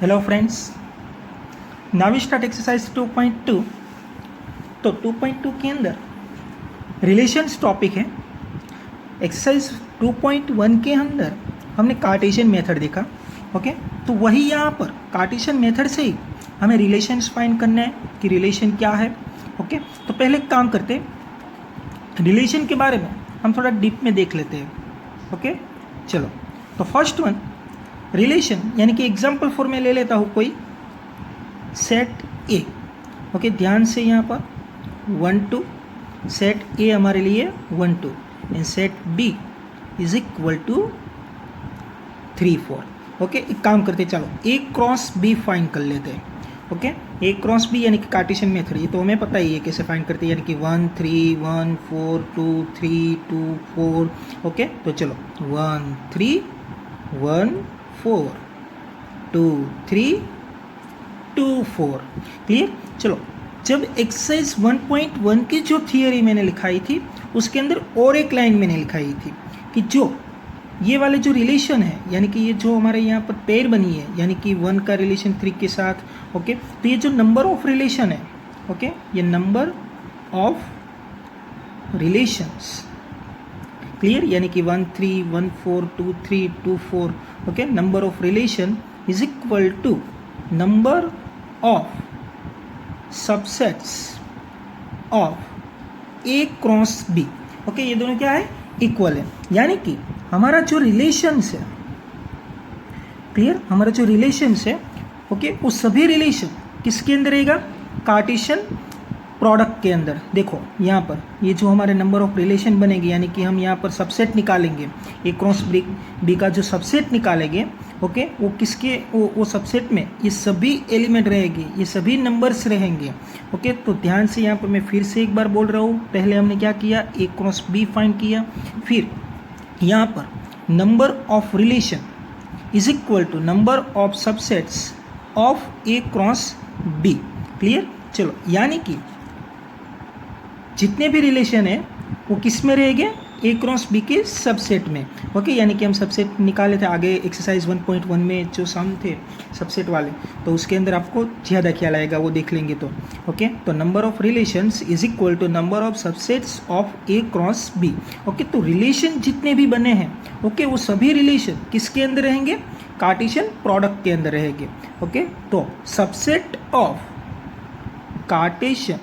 Hello friends, now we start exercise 2.2। तो 2.2 के अंदर रिलेशंस टॉपिक है। एक्सरसाइज 2.1 के अंदर हमने कार्टेशियन मेथड देखा। ओके, तो वही यहाँ पर कार्टेशियन मेथड से ही हमें रिलेशंस फाइंड करना है कि रिलेशन क्या है। ओके, तो पहले एक काम करते हैं, रिलेशन के बारे में हम थोड़ा डीप में देख लेते हैं। ओके, चलो। तो फर्स्ट वन रिलेशन, यानी कि एग्जाम्पल फॉर मैं ले लेता हूँ कोई सेट ए। ओके, ध्यान से यहाँ पर 1 2 सेट ए हमारे लिए 1 2 and set B is equal to 3 4। Okay, एक काम करते चलो ए क्रॉस बी फाइंड कर लेते हैं। ओके, ए क्रॉस बी यानी कि कार्टेशियन मेथड, ये तो हमें पता ही है कैसे फाइंड करते हैं, यानी कि 1 3 1 4 2 3 2 4। ओके, तो चलो 1 3 1 4 2 3 2 4। क्लियर। चलो, जब एक्सरसाइज 1.1 की जो थियरी मैंने लिखाई थी उसके अंदर और एक लाइन मैंने लिखाई थी कि जो ये वाले जो रिलेशन है, यानी कि ये जो हमारे यहाँ पर पेयर बनी है, यानी कि 1 का रिलेशन 3 के साथ। ओके, तो ये जो नंबर ऑफ रिलेशन है, ओके, ये नंबर ऑफ रिलेशंस, क्लियर, यानी कि 1 3 1 4 2 3 2 4। Okay, number of relation is equal to number of subsets of A cross B. Okay, ये दोनों क्या है, इक्वल है, यानी कि हमारा जो रिलेशंस है, क्लियर, हमारा जो रिलेशंस है, ओके, वो सभी रिलेशन किसके अंदर रहेगा, कार्टेशियन प्रोडक्ट के अंदर। देखो यहाँ पर ये जो हमारे नंबर ऑफ रिलेशन बनेंगे, यानी कि हम यहाँ पर सबसेट निकालेंगे, ए क्रॉस बी का जो सबसेट निकालेंगे, ओके, वो किसके, वो सबसेट में ये सभी एलिमेंट रहेंगे, ये सभी नंबर्स रहेंगे। ओके, तो ध्यान से यहाँ पर मैं फिर से एक बार बोल रहा हूँ, पहले हमने क्या किया, ए क्रॉस बी फाइंड किया, फिर यहाँ पर number of relation is equal to number of subsets of A cross B. Clear. चलो, यानी कि जितने भी रिलेशन है वो किस में रहेंगे, ए क्रॉस बी के सबसेट में। ओके, यानी कि हम सबसेट निकाले थे आगे एक्सरसाइज 1.1 में जो सम थे सबसेट वाले, तो उसके अंदर आपको ज़्यादा ख्याल आएगा, वो देख लेंगे तो। ओके, तो number of relations is equal to number of subsets of A cross B. Okay, तो रिलेशन जितने भी बने हैं, ओके, वो सभी रिलेशन किसके अंदर रहेंगे, कार्टेशियन प्रोडक्ट के अंदर रहेंगे। ओके, तो सबसेट ऑफ कार्टेशियन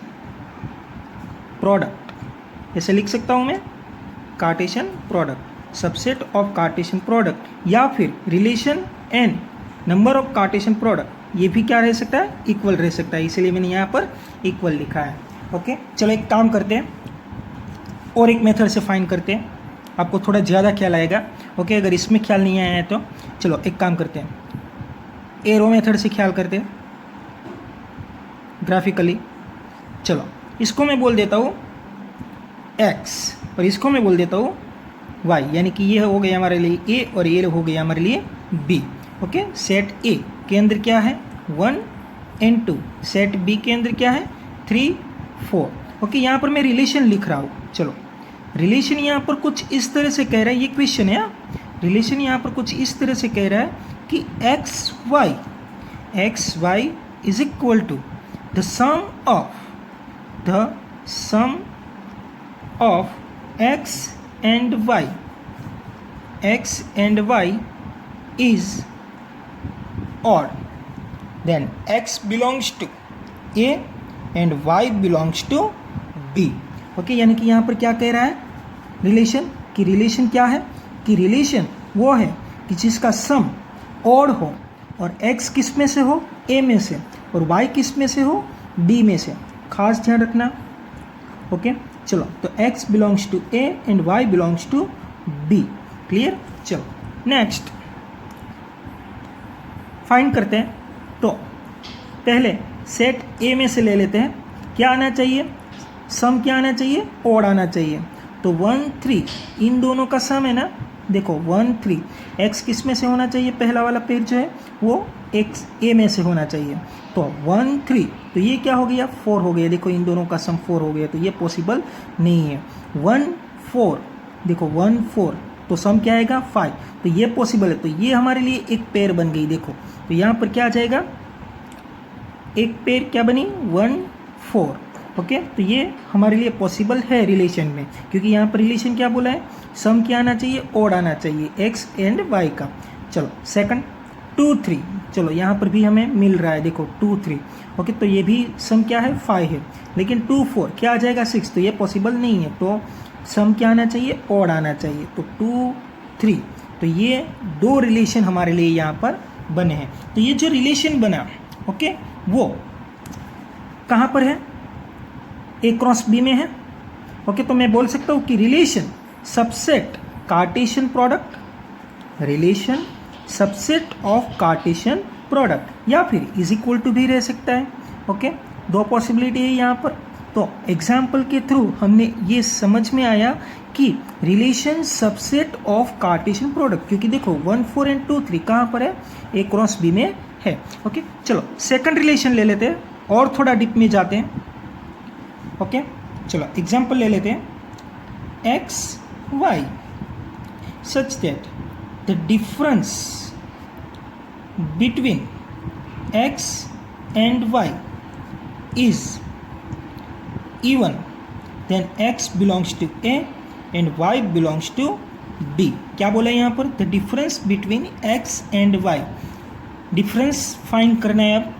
प्रोडक्ट ऐसे लिख सकता हूँ मैं, Cartesian product, subset of Cartesian product, या फिर relation in number of Cartesian product, ये भी क्या रह सकता है, इक्वल रह सकता है, इसलिए मैंने यहाँ पर इक्वल लिखा है। ओके, चलो एक काम करते हैं और एक मेथड से फाइंड करते हैं, आपको थोड़ा ज़्यादा ख्याल आएगा। ओके, अगर इसमें ख्याल नहीं आया है तो चलो एक काम करते हैं, एरो मेथड से ख्याल करते हैं ग्राफिकली। चलो, इसको मैं बोल देता हूँ x और इसको मैं बोल देता हूँ y, यानी कि ये हो गया हमारे लिए a और ये हो गया हमारे लिए b। ओके, सेट a के अंदर क्या है 1 and 2, सेट b के अंदर क्या है 3 4। ओके, यहाँ पर मैं रिलेशन लिख रहा हूँ। चलो, रिलेशन यहाँ पर कुछ इस तरह से कह रहा है, ये क्वेश्चन है, रिलेशन यहाँ पर कुछ इस तरह से कह रहा है कि X Y is equal to the sum of x and y is odd, then x belongs to a and y belongs to b। Okay, यानी कि यहाँ पर क्या कह रहा है, रिलेशन की, रिलेशन क्या है कि रिलेशन वो है कि जिसका सम ऑड हो और x किस में से हो, a में से, और y किस में से हो, b में से। खास ध्यान रखना। ओके, चलो, तो x belongs to a and y belongs to b। Clear. चलो नेक्स्ट फाइंड करते हैं। तो पहले सेट a में से ले लेते हैं, क्या आना चाहिए, सम क्या आना चाहिए, ऑड आना चाहिए। तो 1 3 इन दोनों का सम है ना, देखो 1 3 x किस में से होना चाहिए, पहला वाला पेज जो है वो x a में से होना चाहिए। तो 1 3, तो ये क्या हो गया 4 हो गया, देखो इन दोनों का सम 4 हो गया, तो ये पॉसिबल नहीं है। 1 4, देखो 1 4, तो सम क्या आएगा 5, तो ये पॉसिबल है। तो ये हमारे लिए एक पेयर बन गई। देखो तो यहाँ पर क्या आ जाएगा, एक पेयर क्या बनी 1 4। ओके, तो ये हमारे लिए पॉसिबल है रिलेशन में, क्योंकि यहाँ पर रिलेशन क्या बोला है, सम क्या आना चाहिए, ओड आना चाहिए एक्स एंड वाई का। चलो सेकंड 2 3, चलो यहाँ पर भी हमें मिल रहा है, देखो 2 3। ओके, तो ये भी सम क्या है 5 है, लेकिन 2 4 क्या आ जाएगा 6, तो ये पॉसिबल नहीं है। तो सम क्या आना चाहिए, ओड आना चाहिए। तो 2 3, तो ये दो रिलेशन हमारे लिए यहाँ पर बने हैं। तो ये जो रिलेशन बना ओके वो कहाँ पर है, ए क्रॉस बी में है। ओके, तो मैं बोल सकता हूँ कि relation subset Cartesian product, relation subset of Cartesian product, या फिर इज इक्वल टू भी रह सकता है। ओके, दो पॉसिबिलिटी है यहाँ पर। तो एग्जाम्पल के थ्रू हमने ये समझ में आया कि relation subset of Cartesian product, क्योंकि देखो 1 4 एंड 2 3 कहाँ पर है, ए क्रॉस बी में है। ओके, चलो सेकंड रिलेशन ले लेते हैं और थोड़ा डीप में जाते हैं। ओके, चलो एग्जाम्पल ले लेते हैं, X Y such that the difference between X and Y is even then X belongs to A and Y belongs to B. क्या बोला है यहाँ पर, the difference between X and Y, difference find करना है अब,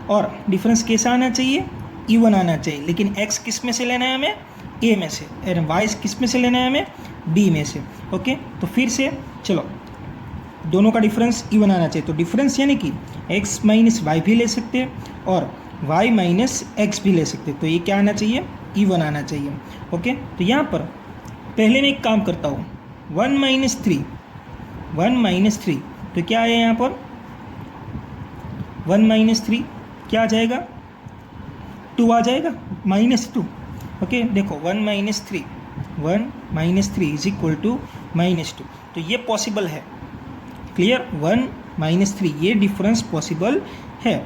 और डिफरेंस कैसा आना चाहिए, इवन आना चाहिए। लेकिन x किस में से लेना है हमें, a में से, और y किस में से लेना है हमें, b में से। ओके, तो फिर से चलो दोनों का डिफरेंस इवन आना चाहिए। तो डिफरेंस यानी कि x माइनस वाई भी ले सकते हैं और y माइनस एक्स भी ले सकते हैं। तो ये क्या आना चाहिए, इवन आना चाहिए। ओके, तो यहाँ पर पहले मैं एक काम करता हूँ, 1 माइनस 3, तो क्या है यहाँ पर 1 माइनस 3 क्या आ जाएगा, 2 आ जाएगा, -2। ओके, देखो 1 माइनस 3 इज इक्वल टू -2, तो ये पॉसिबल है। क्लियर, 1 माइनस 3 ये डिफरेंस पॉसिबल है,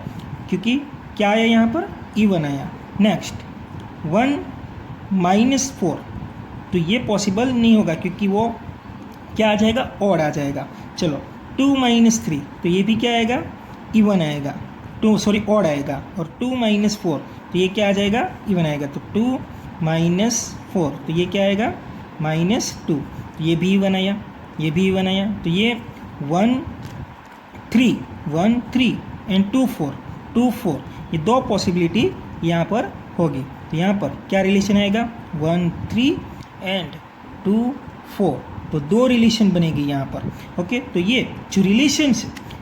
क्योंकि क्या आया यहाँ पर, इवन आया। नेक्स्ट 1 माइनस 4, तो ये पॉसिबल नहीं होगा, क्योंकि वो क्या आ जाएगा, ऑड आ जाएगा। चलो 2 माइनस 3, तो ये भी क्या आएगा, इवन आएगा, ऑड आएगा। और 2 माइनस 4, तो ये क्या आ जाएगा, इवन आएगा। तो 2 माइनस 4, तो ये क्या आएगा, -2, ये भी इवन आया, ये भी इवन आया। तो ये 1 3 एंड 2 4, ये दो पॉसिबिलिटी यहाँ पर होगी। तो यहाँ पर क्या रिलेशन आएगा, 1 3 एंड 2 4, तो दो रिलेशन बनेगी यहाँ पर। ओके, तो ये जो relation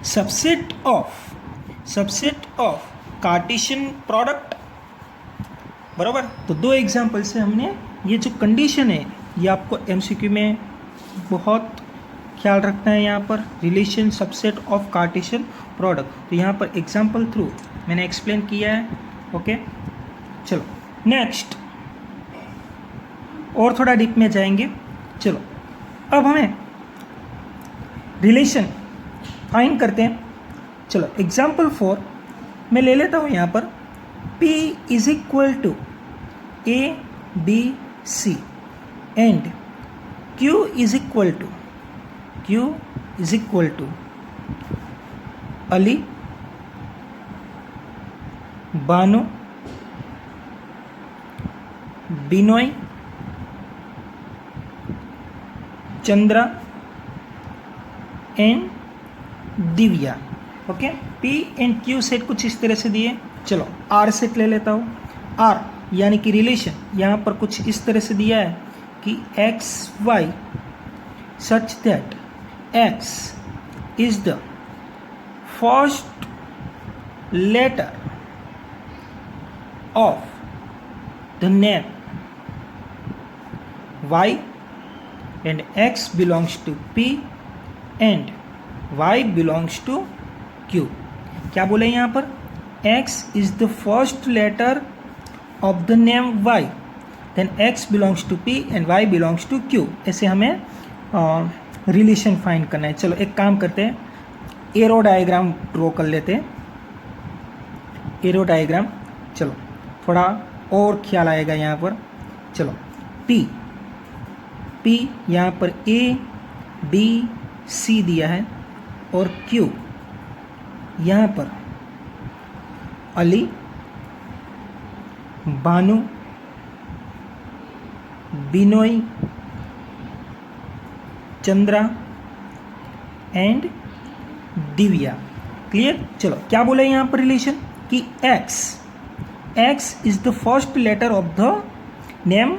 subset of Cartesian product, बराबर। तो दो एग्जाम्पल से हमने ये जो कंडीशन है, ये आपको एमसीक्यू में बहुत ख्याल रखना है। यहाँ पर relation subset of Cartesian product, तो यहाँ पर एग्जाम्पल थ्रू मैंने एक्सप्लेन किया है। ओके, चलो नेक्स्ट और थोड़ा डीप में जाएंगे। चलो अब हमें रिलेशन फाइंड करते हैं। चलो एग्जाम्पल 4 मैं ले लेता हूँ यहाँ पर, P is equal to ABC and Q is equal to Ali, Bano, Binoy, Chandra and Divya. Okay, P and Q set कुछ इस तरह से दिए। चलो R सेट ले लेता हूँ। R यानी कि रिलेशन यहाँ पर कुछ इस तरह से दिया है कि X Y such that X is the first letter of the name Y and X belongs to P and y belongs to Q। क्या बोले यहाँ पर, x is the first letter of the name y, then x belongs to P and y belongs to Q। ऐसे हमें relation find करना है। चलो एक काम करते हैं, एरो डायग्राम ड्रॉ कर लेते हैं। एरो डायग्राम, चलो थोड़ा और ख्याल आएगा यहाँ पर। चलो P यहाँ पर A बी सी दिया है और क्यू यहाँ पर अली, बानू, बिनोई, चंद्रा एंड दिव्या। क्लियर। चलो क्या बोला यहाँ पर रिलेशन कि x is the first letter of the name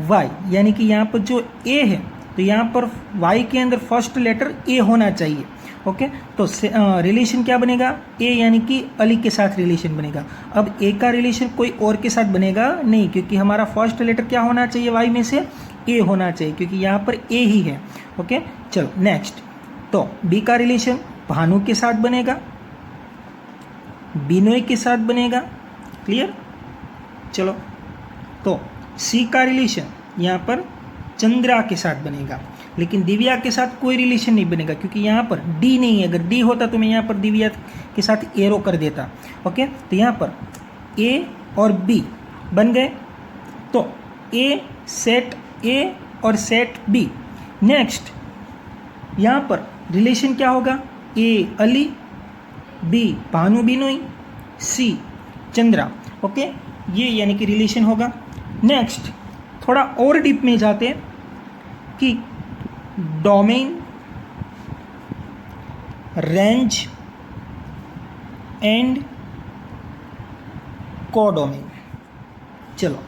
y, यानी कि यहाँ पर जो a है तो यहाँ पर y के अंदर फर्स्ट लेटर a होना चाहिए। ओके, तो रिलेशन क्या बनेगा, a यानी कि अली के साथ रिलेशन बनेगा। अब a का रिलेशन कोई और के साथ बनेगा नहीं, क्योंकि हमारा फर्स्ट लेटर क्या होना चाहिए y में से, a होना चाहिए, क्योंकि यहाँ पर a ही है। ओके, चलो नेक्स्ट। तो b का रिलेशन भानु के साथ बनेगा, बिनोय के साथ बनेगा। क्लियर। चलो, तो सी का रिलेशन यहाँ पर चंद्रा के साथ बनेगा, लेकिन दिव्या के साथ कोई रिलेशन नहीं बनेगा, क्योंकि यहाँ पर डी नहीं है। अगर डी होता तो मैं यहाँ पर दिव्या के साथ एरो कर देता। ओके, तो यहाँ पर ए और बी बन गए, तो ए सेट ए और सेट बी। नेक्स्ट यहाँ पर रिलेशन क्या होगा, ए अली, बी भानु बिनोई, सी चंद्रा। ओके, ये यानी कि रिलेशन होगा। नेक्स्ट थोड़ा और डीप में जाते हैं कि डोमेन, रेंज एंड कोडोमेन। चलो,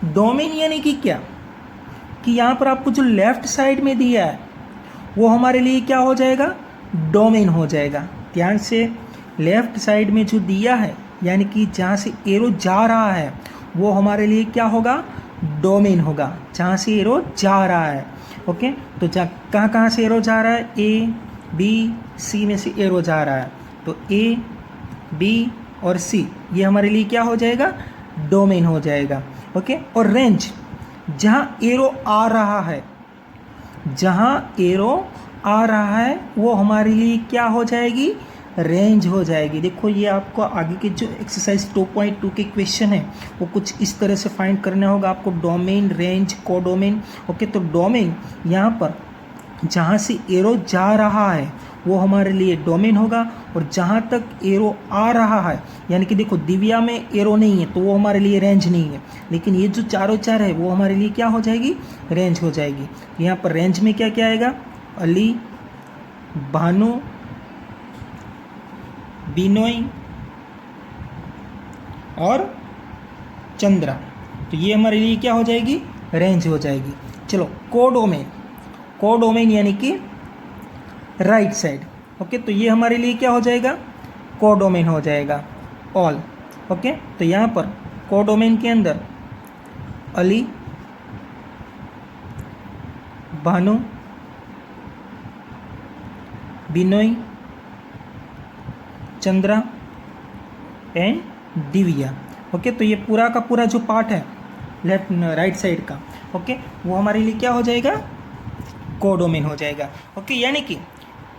डोमेन यानी कि क्या, कि यहाँ पर आपको जो लेफ्ट साइड में दिया है वो हमारे लिए क्या हो जाएगा, डोमेन हो जाएगा। ध्यान से, लेफ्ट साइड में जो दिया है यानी कि जहाँ से एरो जा रहा है वो हमारे लिए क्या होगा, डोमेन होगा, जहाँ से एरो जा रहा है। ओके, तो कहाँ कहाँ से एरो जा रहा है, ए बी सी में से एरो जा रहा है, तो ए बी और सी ये हमारे लिए क्या हो जाएगा, डोमेन हो जाएगा। ओके, और रेंज, जहाँ एरो आ रहा है, जहाँ एरो आ रहा है वो हमारे लिए क्या हो जाएगी, रेंज हो जाएगी। देखो ये आपको आगे के जो एक्सरसाइज 2.2 के क्वेश्चन है वो कुछ इस तरह से फाइंड करना होगा आपको, डोमेन, रेंज, कोडोमेन। ओके, तो डोमेन यहाँ पर जहाँ से एरो जा रहा है वो हमारे लिए डोमेन होगा, और जहाँ तक एरो आ रहा है यानी कि देखो दिव्या में एरो नहीं है तो वो हमारे लिए रेंज नहीं है, लेकिन ये जो चारों चार है वो हमारे लिए क्या हो जाएगी, रेंज हो जाएगी। यहाँ पर रेंज में क्या क्या आएगा, अली, भानु, बिनोई और चंद्रा, तो ये हमारे लिए क्या हो जाएगी, रेंज हो जाएगी। चलो, कोडोमेन, कोडोमेन यानी कि राइट साइड। ओके, तो ये हमारे लिए क्या हो जाएगा, कोडोमेन हो जाएगा, ऑल। ओके, तो यहाँ पर कोडोमेन के अंदर अली, भानु, बिनोई, चंद्रा एंड दिव्या। ओके, तो ये पूरा का पूरा जो पार्ट है लेफ्ट राइट साइड का, ओके, वो हमारे लिए क्या हो जाएगा, कोडोमेन हो जाएगा। ओके, यानी कि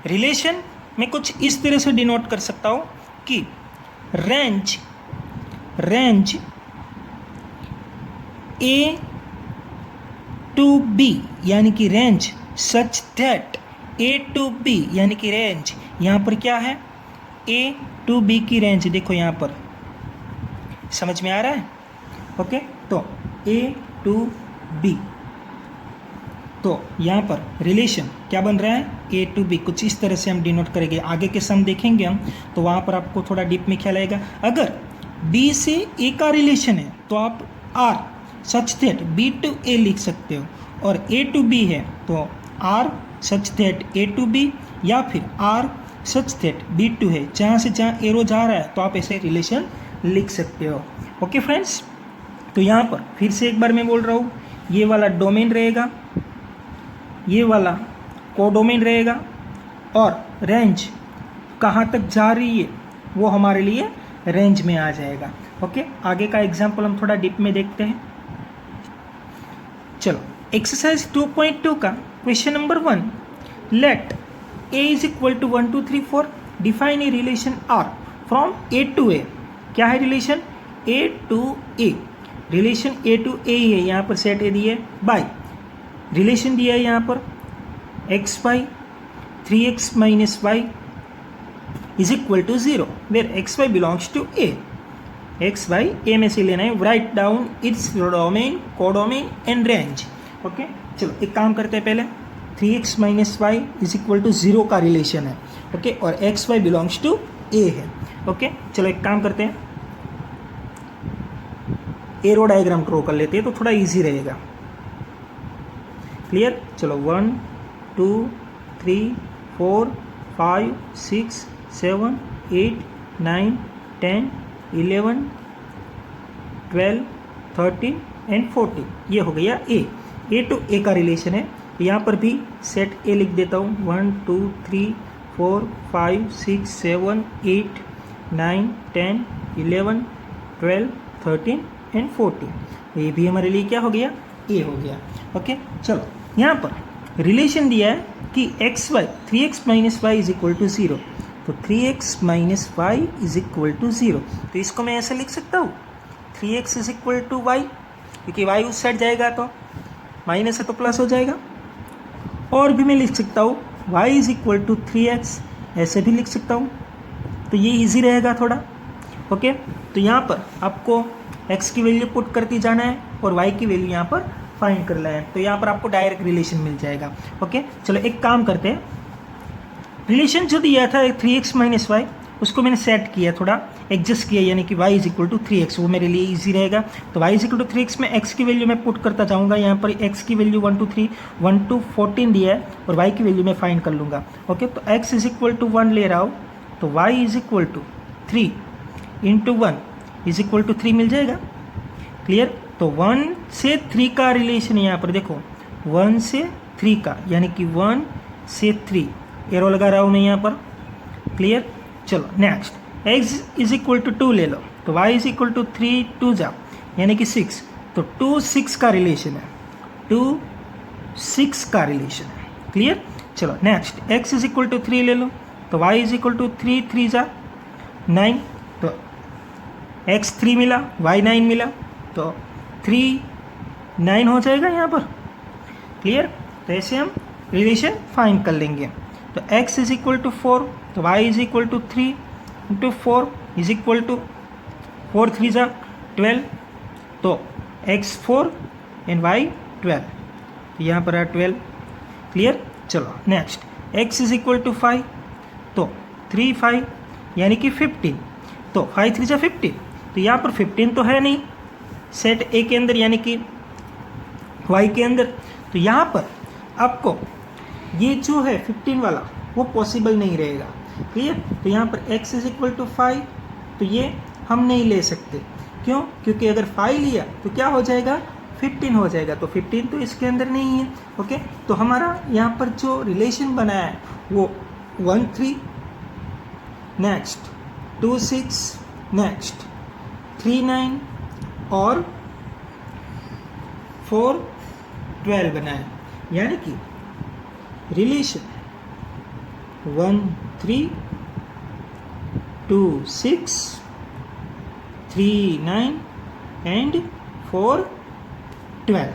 रिलेशन में कुछ इस तरह से डिनोट कर सकता हूँ कि range, range A to B यानी कि range such that A to B यानी कि रेंज, यहाँ पर क्या है, ए टू बी की रेंज देखो यहाँ पर, समझ में आ रहा है। ओके, तो ए टू बी, तो यहाँ पर रिलेशन क्या बन रहा है, ए टू बी, कुछ इस तरह से हम डिनोट करेंगे। आगे के सम देखेंगे हम तो वहाँ पर आपको थोड़ा डीप में ख्याल आएगा। अगर बी से ए का रिलेशन है तो आप R such that B to A लिख सकते हो, और ए टू बी है तो R such that A to B, या फिर R such that B to है, जहाँ से जहाँ एरो जा रहा है तो आप ऐसे रिलेशन लिख सकते हो। ओके फ्रेंड्स, तो यहाँ पर फिर से एक बार मैं बोल रहा हूँ, ये वाला डोमेन रहेगा, ये वाला कोडोमेन रहेगा, और रेंज कहाँ तक जा रही है वो हमारे लिए रेंज में आ जाएगा। ओके, आगे का एग्जाम्पल हम थोड़ा डीप में देखते हैं। चलो, एक्सरसाइज 2.2 का question number 1, let a is equal to 1 2 3 4, define a relation r from a to a। क्या है relation, a to a, relation a to a ही है, यहाँ पर सेट ए दिए बाय, रिलेशन दिया है यहाँ पर X Y 3x minus y is equal to 0 where xy belongs to a. xy a में से लेना है. write down its domain, codomain and range. Okay चलो एक काम करते हैं पहले. 3x minus y is equal to 0 का रिलेशन है. ओके और xy belongs to a है. ओके चलो एक काम करते हैं, एरो डायग्राम ड्रॉ कर लेते हैं तो थोड़ा इजी रहेगा. क्लियर. चलो 1 2 3 4 5 6 7 8 9 10 11 12 13 एंड 14. ये हो गया ए टू ए का रिलेशन है. यहाँ पर भी सेट ए लिख देता हूँ. 1 2 3 4 5 6 7 8 9 10 11 12 13 एंड 14. ये भी हमारे लिए क्या हो गया, ए हो गया. ओके चलो यहाँ पर रिलेशन दिया है कि X Y 3x minus Y is equal to 0. तो 3x minus Y is equal to 0. तो इसको मैं ऐसे लिख सकता हूँ 3x is equal to Y, क्योंकि y उस साइड जाएगा तो माइनस है तो प्लस हो जाएगा. और भी मैं लिख सकता हूँ y is equal to 3x, ऐसे भी लिख सकता हूँ. तो ये इजी रहेगा थोड़ा. ओके तो यहाँ पर आपको x की वैल्यू पुट करती जाना है और y की वैल्यू यहाँ पर फाइंड करना है. तो यहाँ पर आपको डायरेक्ट रिलेशन मिल जाएगा. ओके चलो एक काम करते हैं. रिलेशन जो दिया था 3x माइनस वाई, उसको मैंने सेट किया, थोड़ा एडजस्ट किया, यानी कि y is equal to 3x. वो मेरे लिए इजी रहेगा. तो y is equal to 3x में x की वैल्यू मैं पुट करता जाऊँगा. यहाँ पर x की वैल्यू 1 2 3 1 2 14 दिया है और y की वैल्यू मैं फाइंड कर लूँगा. ओके तो x इज इक्वल टू 1 ले रहा हूँ तो y is equal to 3 into 1 is equal to 3 मिल जाएगा. क्लियर. तो 1 से 3 का रिलेशन यहाँ पर देखो, 1 से 3 का, यानी कि 1 से 3 एरो लगा रहा हूँ मैं यहाँ पर. क्लियर. चलो next x is equal to 2 ले लो तो y इज इक्वल टू 3 2 जा यानी कि 6. तो 2 6 का रिलेशन है, 2 6 का रिलेशन है. क्लियर. चलो next x is equal to 3 ले लो तो y इज इक्वल टू 3 3 जा 9. तो x 3 मिला, y 9 मिला, तो 3 9 हो जाएगा यहाँ पर. क्लियर. तो ऐसे हम रिलेशन फाइंड कर लेंगे. तो x इज इक्वल टू 4 तो y is equal to 3 into 4 is equal to 4 3 जा 12. तो x 4 एंड y 12. तो यहाँ पर है 12. क्लियर. चलो next x is equal to 5 तो 3 5 यानी कि 15. तो 5 3 जा 15. तो यहाँ पर 15 तो है नहीं सेट ए के अंदर, यानी कि y के अंदर. तो यहाँ पर आपको ये जो है 15 वाला वो पॉसिबल नहीं रहेगा. क्लियर. तो यहाँ पर x इज इक्वल टू 5 तो ये हम नहीं ले सकते. क्यों? क्योंकि अगर 5 लिया तो क्या हो जाएगा, 15 हो जाएगा. तो 15 तो इसके अंदर नहीं है. ओके तो हमारा यहाँ पर जो रिलेशन बना है वो 1 3 नेक्स्ट 2 6 नेक्स्ट 3 9 और 4 12 बना है. यानी कि रिलेशन 1 3 2 6 3 9 एंड 4 12.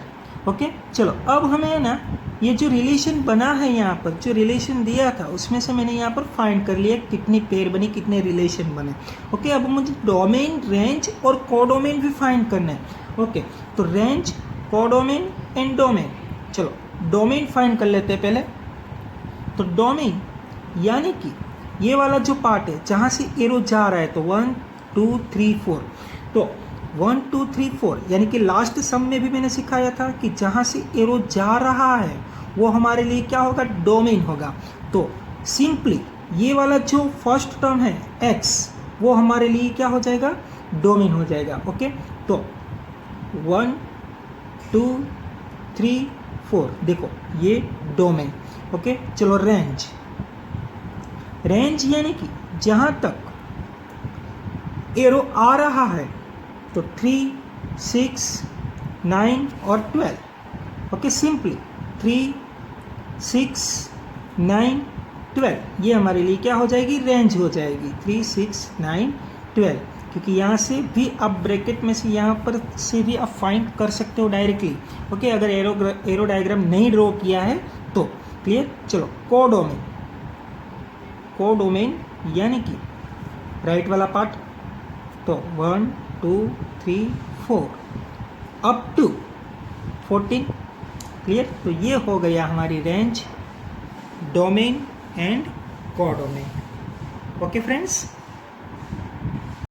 ओके चलो अब हमें ना ये जो रिलेशन बना है यहाँ पर, जो रिलेशन दिया था उसमें से मैंने यहाँ पर फाइंड कर लिया कितनी पेयर बनी, कितने रिलेशन बने. ओके अब मुझे डोमेन, रेंज और कोडोमेन भी फाइंड करना है. ओके तो रेंज, कोडोमेन एंड डोमेन. चलो डोमेन फाइंड कर लेते हैं पहले. तो डोमेन यानी कि ये वाला जो पार्ट है जहाँ से एरो जा रहा है, तो 1 2 3 4. तो 1 2 3 4 यानी कि लास्ट सम में भी मैंने सिखाया था कि जहाँ से एरो जा रहा है वो हमारे लिए क्या होगा, डोमेन होगा. तो सिंपली ये वाला जो फर्स्ट टर्म है x वो हमारे लिए क्या हो जाएगा, डोमेन हो जाएगा. ओके तो 1 2 3 4 देखो ये डोमेन. ओके चलो रेंज. रेंज यानी कि जहाँ तक एरो आ रहा है तो 3 6 9 और 12. ओके सिंपली 3 6 9 12 ये हमारे लिए क्या हो जाएगी, रेंज हो जाएगी. 3 6 9 12 क्योंकि यहाँ से भी आप ब्रैकेट में से यहाँ पर से भी आप फाइंड कर सकते हो डायरेक्टली. ओके अगर एरो डायग्राम नहीं ड्रॉ किया है तो क्लियर। चलो कोडोमेन, कोडोमेन यानी कि राइट वाला पार्ट, तो 1 2 3 4 अप टू 14, क्लियर। तो ये हो गया हमारी range, domain and codomain. Okay friends.